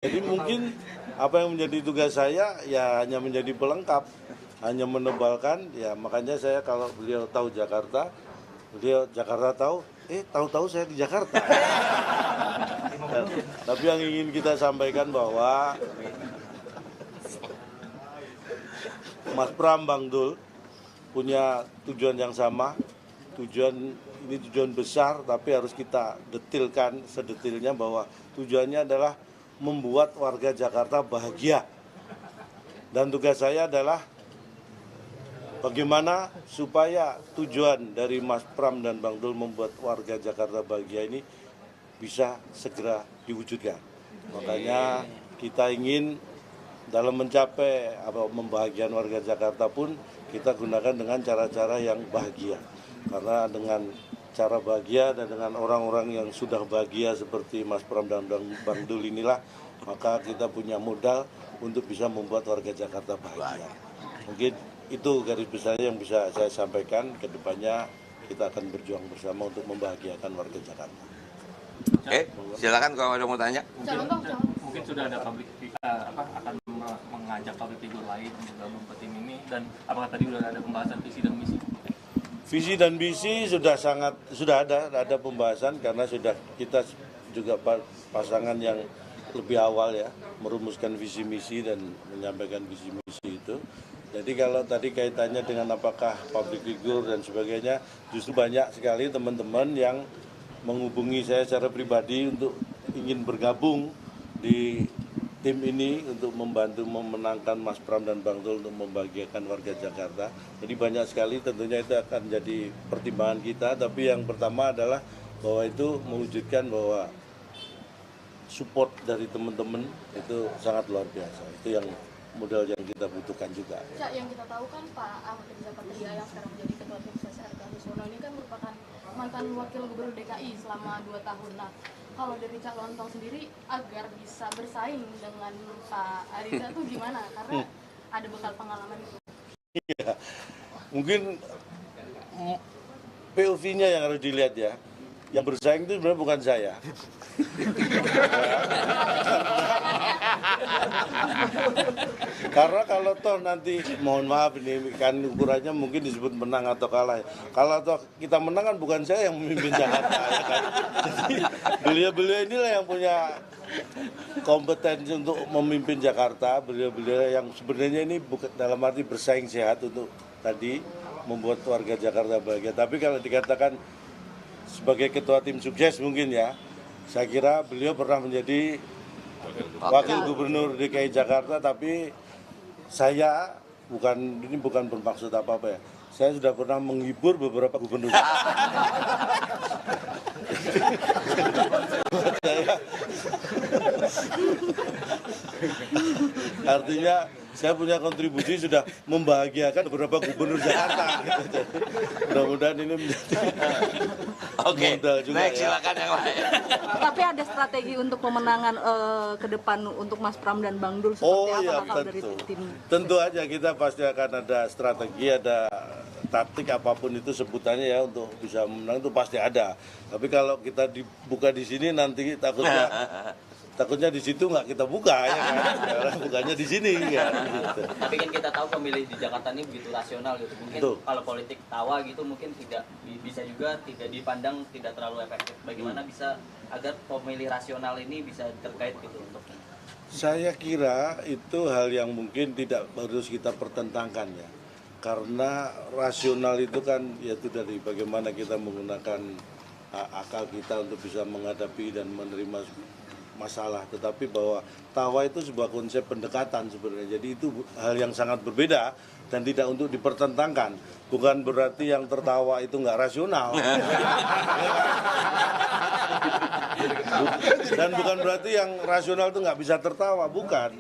Jadi mungkin apa yang menjadi tugas saya ya hanya menjadi pelengkap, hanya menebalkan, ya makanya saya kalau beliau tahu Jakarta, beliau Jakarta tahu, tahu-tahu saya di Jakarta. Tapi yang ingin kita sampaikan bahwa Mas Pram, Bang Dul punya tujuan yang sama, ini tujuan besar, tapi harus kita detilkan sedetilnya bahwa tujuannya adalah membuat warga Jakarta bahagia. Dan tugas saya adalah bagaimana supaya tujuan dari Mas Pram dan Bang Dul membuat warga Jakarta bahagia ini bisa segera diwujudkan. Makanya kita ingin dalam mencapai membahagiakan warga Jakarta pun kita gunakan dengan cara-cara yang bahagia. Karena dengan cara bahagia dan dengan orang-orang yang sudah bahagia seperti Mas Pram dan Bang Dul inilah, maka kita punya modal untuk bisa membuat warga Jakarta bahagia. Mungkin itu garis besarnya yang bisa saya sampaikan. Ke depannya kita akan berjuang bersama untuk membahagiakan warga Jakarta. Oke, silakan kalau ada mau tanya. Mungkin sudah ada akan mengajak public figure lain untuk gabung ke tim ini, dan apakah tadi sudah ada pembahasan visi dan misi? Visi dan misi sudah ada pembahasan karena sudah kita juga pasangan yang lebih awal ya merumuskan visi misi dan menyampaikan visi misi itu. Jadi kalau tadi kaitannya dengan apakah public figure dan sebagainya, justru banyak sekali teman-teman yang menghubungi saya secara pribadi untuk ingin bergabung di tim ini untuk membantu memenangkan Mas Pram dan Bang Dul untuk membahagiakan warga Jakarta. Jadi banyak sekali, tentunya itu akan jadi pertimbangan kita, tapi yang pertama adalah bahwa itu mewujudkan bahwa support dari teman-teman itu sangat luar biasa. Itu yang modal yang kita butuhkan juga. Cak, yang kita tahu kan Pak Ahmad Riza Patria yang sekarang menjadi Ketua Tim Ses RK Suwono ini kan merupakan mantan Wakil Gubernur DKI selama 2 tahun. Nah, kalau dari Cak Lontong sendiri agar bisa bersaing dengan Pak Ariza tuh gimana? Karena ada bekal pengalaman itu. Iya, mungkin POV-nya yang harus dilihat ya. Yang bersaing itu sebenarnya bukan saya. Karena kalau toh nanti, mohon maaf ini kan ukurannya mungkin disebut menang atau kalah. Kalau toh kita menang kan bukan saya yang memimpin Jakarta ya kan. Jadi beliau-beliau inilah yang punya kompetensi untuk memimpin Jakarta. Beliau-beliau yang sebenarnya ini bukan dalam arti bersaing sehat untuk tadi membuat warga Jakarta bahagia. Tapi kalau dikatakan sebagai ketua tim sukses mungkin ya, saya kira beliau pernah menjadi Wakil Gubernur DKI Jakarta, tapi saya bukan bermaksud apa-apa ya. Saya sudah pernah menghibur beberapa gubernur. Artinya saya punya kontribusi sudah membahagiakan beberapa gubernur Jakarta. Gitu. Mudah-mudahan ini menjadi modal juga. Baik, ya. silakan yang lain. Tapi ada strategi untuk pemenangan ke depan untuk Mas Pram dan Bang Dul seperti iya, apa dari tim? Tentu aja kita pasti akan ada strategi, ada taktik apapun itu sebutannya ya untuk bisa menang itu pasti ada. Tapi kalau kita dibuka di sini nanti takutnya di situ nggak kita buka ya kan. Karena bukannya di sini ya. Gitu. Tapi kan kita tahu pemilih di Jakarta ini begitu rasional gitu. Mungkin kalau politik tawa gitu mungkin tidak bisa juga tidak dipandang tidak terlalu efektif. Bagaimana bisa agar pemilih rasional ini bisa terkait gitu untuk? Saya kira itu hal yang mungkin tidak harus kita pertentangkan ya. Karena rasional itu kan yaitu dari bagaimana kita menggunakan akal kita untuk bisa menghadapi dan menerima masalah. Tetapi bahwa tawa itu sebuah konsep pendekatan sebenarnya. Jadi itu hal yang sangat berbeda dan tidak untuk dipertentangkan. Bukan berarti yang tertawa itu nggak rasional. Dan bukan berarti yang rasional itu nggak bisa tertawa. Bukan.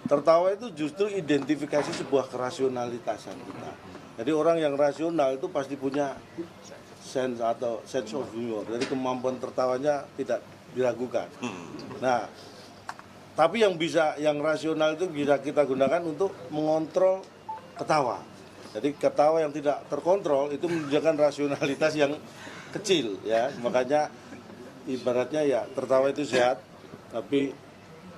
Tertawa itu justru identifikasi sebuah kerasionalitasan kita. Jadi orang yang rasional itu pasti punya sense of humor. Jadi kemampuan tertawanya tidak diragukan. Nah, tapi yang rasional itu bisa kita gunakan untuk mengontrol ketawa. Jadi ketawa yang tidak terkontrol itu menunjukkan rasionalitas yang kecil ya. Makanya ibaratnya ya tertawa itu sehat, tapi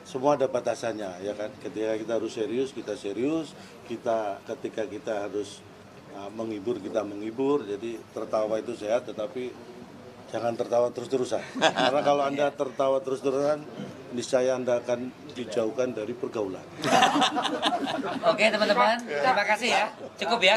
semua ada batasannya ya kan. Ketika kita harus serius, kita serius. Ketika kita harus menghibur, kita menghibur. Jadi tertawa itu sehat, tetapi jangan tertawa terus-terusan. Karena kalau Anda tertawa terus-terusan, niscaya Anda akan dijauhkan dari pergaulan. Oke teman-teman, terima kasih ya. Cukup ya.